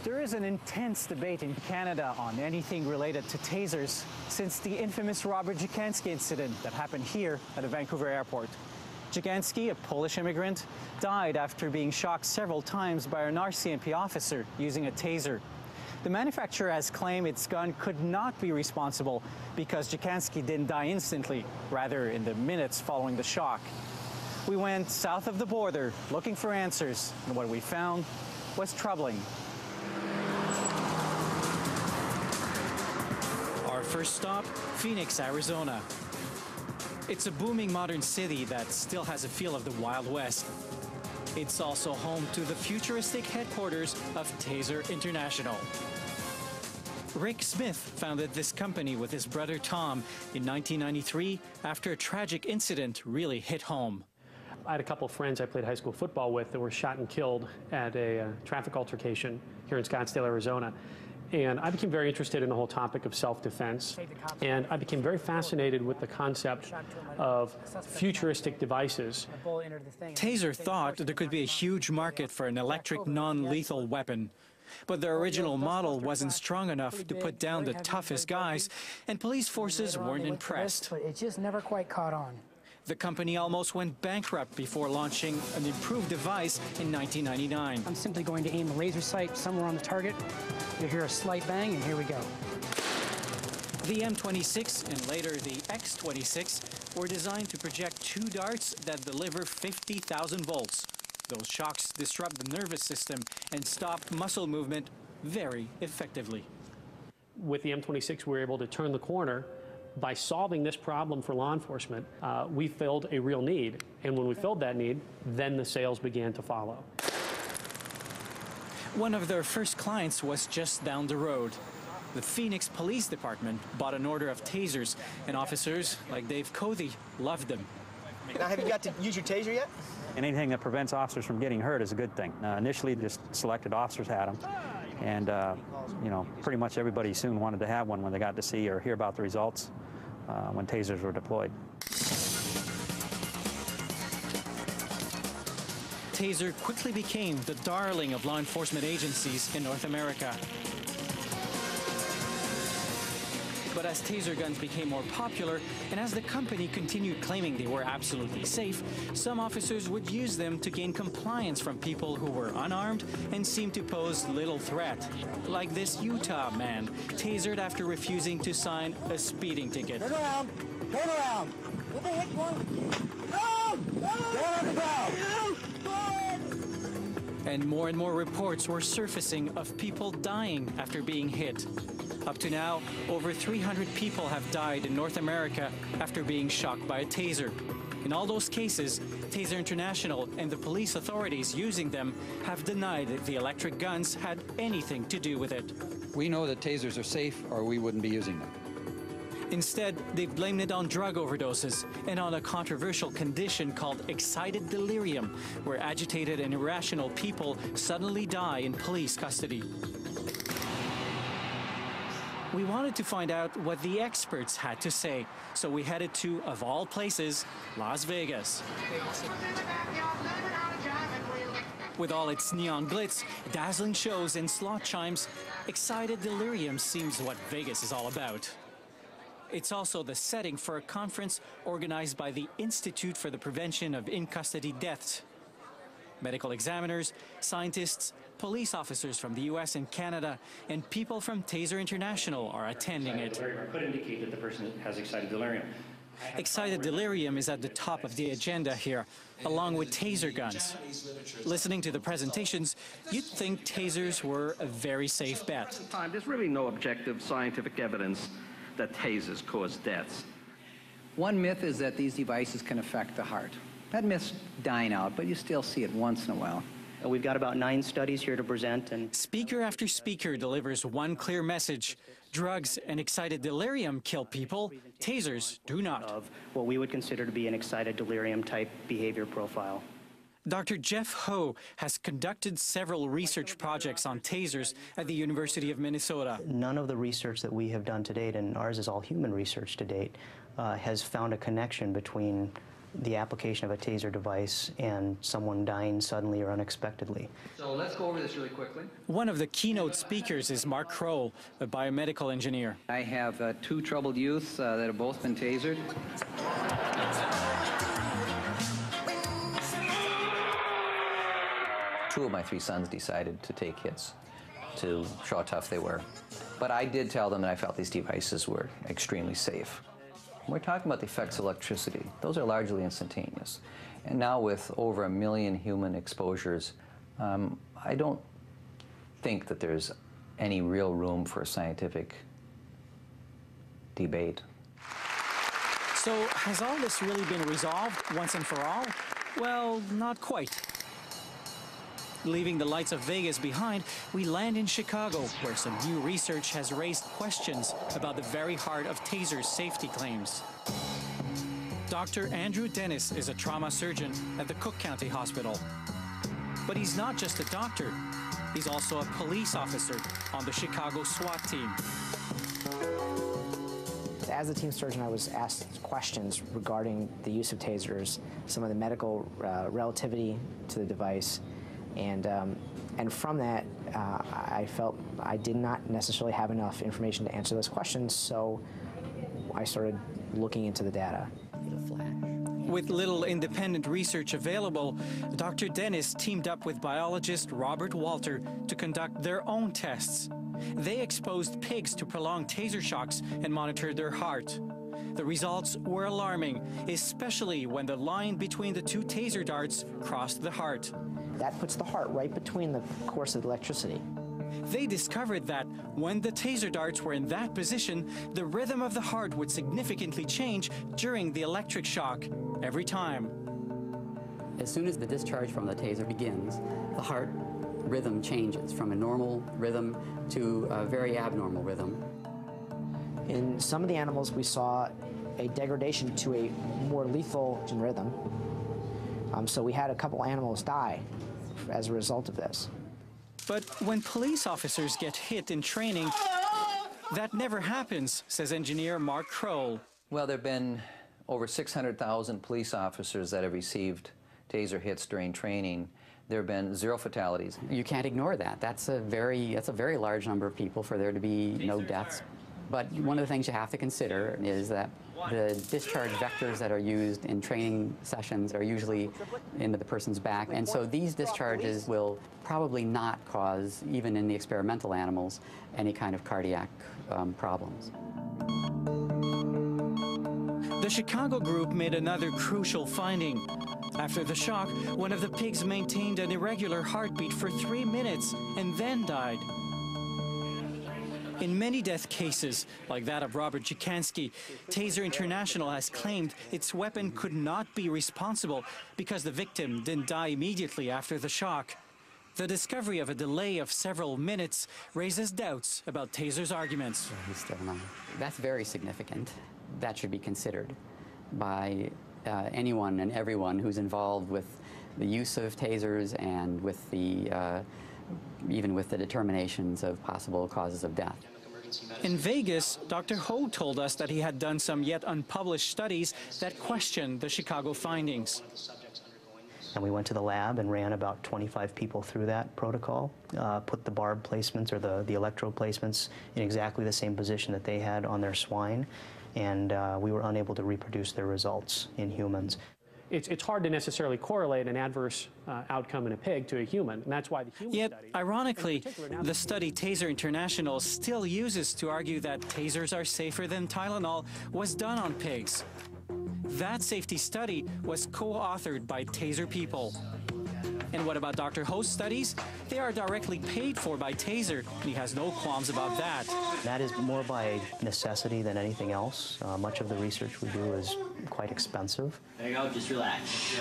There is an intense debate in Canada on anything related to tasers since the infamous Robert Jakanski incident that happened here at the Vancouver airport. Jakanski, a Polish immigrant, died after being shocked several times by an RCMP officer using a taser. The manufacturer has claimed its gun could not be responsible because Jakanski didn't die instantly, rather in the minutes following the shock. We went south of the border looking for answers, and what we found was troubling. Our first stop, Phoenix, Arizona. It's a booming modern city that still has a feel of the Wild West. It's also home to the futuristic headquarters of Taser International. Rick Smith founded this company with his brother Tom in 1993 after a tragic incident really hit home. I had a couple of friends I played high school football with that were shot and killed at a traffic altercation here in Scottsdale, Arizona. And I became very interested in the whole topic of self-defense. And I became very fascinated with the concept of futuristic devices. Taser thought there could be a huge market for an electric non-lethal weapon. But their original model wasn't strong enough to put down the toughest guys, and police forces weren't impressed. But it just never quite caught on. The company almost went bankrupt before launching an improved device in 1999. I'm simply going to aim a laser sight somewhere on the target. You'll hear a slight bang, and here we go. The M26 and later the X26 were designed to project two darts that deliver 50,000 volts. Those shocks disrupt the nervous system and stop muscle movement very effectively. With the M26, we were able to turn the corner. By solving this problem for law enforcement, we filled a real need. And when we filled that need, then the sales began to follow. One of their first clients was just down the road. The Phoenix Police Department bought an order of tasers, and officers like Dave Cody loved them. Now, have you got to use your taser yet? Anything that prevents officers from getting hurt is a good thing. Initially, just selected officers had them. And, you know, pretty much everybody soon wanted to have one when they got to see or hear about the results when tasers were deployed. Taser quickly became the darling of law enforcement agencies in North America. But as taser guns became more popular, and as the company continued claiming they were absolutely safe, some officers would use them to gain compliance from people who were unarmed and seemed to pose little threat. Like this Utah man, tasered after refusing to sign a speeding ticket. Turn around! Turn around! What the heck, And more reports were surfacing of people dying after being hit. Up to now, over 300 people have died in North America after being shocked by a taser. In all those cases, Taser International and the police authorities using them have denied that the electric guns had anything to do with it. We know that tasers are safe, or we wouldn't be using them. Instead, they've blamed it on drug overdoses and on a controversial condition called excited delirium, where agitated and irrational people suddenly die in police custody. We wanted to find out what the experts had to say, so we headed to, of all places, Las Vegas. With all its neon glitz, dazzling shows, and slot chimes, excited delirium seems what Vegas is all about. It's also the setting for a conference organized by the Institute for the Prevention of In-Custody Deaths. Medical examiners, scientists, police officers from the U.S. and Canada, and people from Taser International are attending it. Could indicate that the person has excited delirium. Excited delirium is at the top of the agenda here, along with taser guns. Listening to the presentations, you'd think tasers were a very safe bet. There's really no objective scientific evidence that tasers cause deaths. One myth is that these devices can affect the heart. That myth's dying out, but you still see it once in a while. We've got about 9 studies here to present. And speaker after speaker delivers one clear message. Drugs and excited delirium kill people. Tasers do not. Of what we would consider to be an excited delirium type behavior profile. Dr. Jeff Ho has conducted several research projects on tasers at the University of Minnesota. None of the research that we have done to date, and ours is all human research to date, has found a connection between the application of a taser device and someone dying suddenly or unexpectedly. So let's go over this really quickly. One of the keynote speakers is Mark Kroll, a biomedical engineer. I have 2 troubled youths that have both been tasered. Two of my 3 sons decided to take hits to show how tough they were. But I did tell them that I felt these devices were extremely safe. We're talking about the effects of electricity. Those are largely instantaneous. And now with over 1 million human exposures, I don't think that there's any real room for a scientific debate. So has all this really been resolved once and for all? Well, not quite. Leaving the lights of Vegas behind, we land in Chicago, where some new research has raised questions about the very heart of taser safety claims. Dr. Andrew Dennis is a trauma surgeon at the Cook County Hospital. But he's not just a doctor. He's also a police officer on the Chicago SWAT team. As a team surgeon, I was asked questions regarding the use of tasers, some of the medical relativity to the device, and from that, I felt I did not necessarily have enough information to answer those questions, so I started looking into the data. With little independent research available, Dr. Dennis teamed up with biologist Robert Walter to conduct their own tests. They exposed pigs to prolonged taser shocks and monitored their heart. The results were alarming, especially when the line between the 2 taser darts crossed the heart. That puts the heart right between the course of electricity. They discovered that when the taser darts were in that position, the rhythm of the heart would significantly change during the electric shock every time. As soon as the discharge from the taser begins, the heart rhythm changes from a normal rhythm to a very abnormal rhythm. In some of the animals, we saw a degradation to a more lethal rhythm. So we had a couple animals die as a result of this. But when police officers get hit in training, that never happens, says engineer Mark Kroll. Well, there have been over 600,000 police officers that have received taser hits during training. There have been 0 fatalities. You can't ignore that. That's a very large number of people for there to be no deaths. But one of the things you have to consider is that the discharge vectors that are used in training sessions are usually into the person's back. And so these discharges will probably not cause, even in the experimental animals, any kind of cardiac problems. The Chicago group made another crucial finding. After the shock, one of the pigs maintained an irregular heartbeat for 3 minutes and then died. In many death cases, like that of Robert Jikansky, Taser International has claimed its weapon could not be responsible because the victim didn't die immediately after the shock. The discovery of a delay of several minutes raises doubts about Taser's arguments. He's still alive. That's very significant. That should be considered by anyone and everyone who's involved with the use of tasers and with the even with the determinations of possible causes of death. In Vegas, Dr. Ho told us that he had done some yet unpublished studies that questioned the Chicago findings. And we went to the lab and ran about 25 people through that protocol, put the barb placements or the electrode placements in exactly the same position that they had on their swine, and we were unable to reproduce their results in humans. It's hard to necessarily correlate an adverse outcome in a pig to a human, and that's why the human Yet, study... ironically, the study Taser International still uses to argue that tasers are safer than Tylenol was done on pigs. That safety study was co-authored by Taser people. And what about Dr. Ho's studies? They are directly paid for by Taser, and he has no qualms about that. That is more by necessity than anything else. Much of the research we do is quite expensive. There you go, just relax.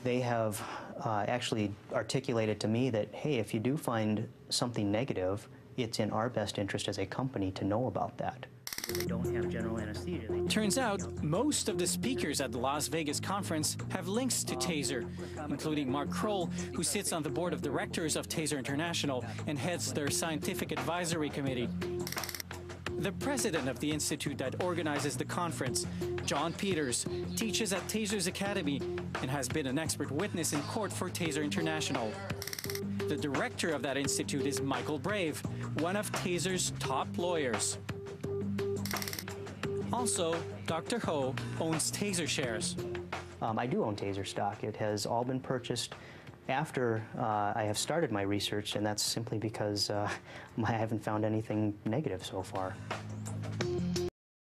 They have actually articulated to me that, hey, if you do find something negative, it's in our best interest as a company to know about that. They don't have general anesthesia. Turns out, most of the speakers at the Las Vegas conference have links to Taser, including Mark Kroll, who sits on the board of directors of Taser International and heads their scientific advisory committee. The president of the institute that organizes the conference, John Peters, teaches at Tasers Academy and has been an expert witness in court for Taser International. The director of that institute is Michael Brave, one of Taser's top lawyers. Also, Dr. Ho owns Taser shares. I do own Taser stock. It has all been purchased after I have started my research, and that's simply because I haven't found anything negative so far.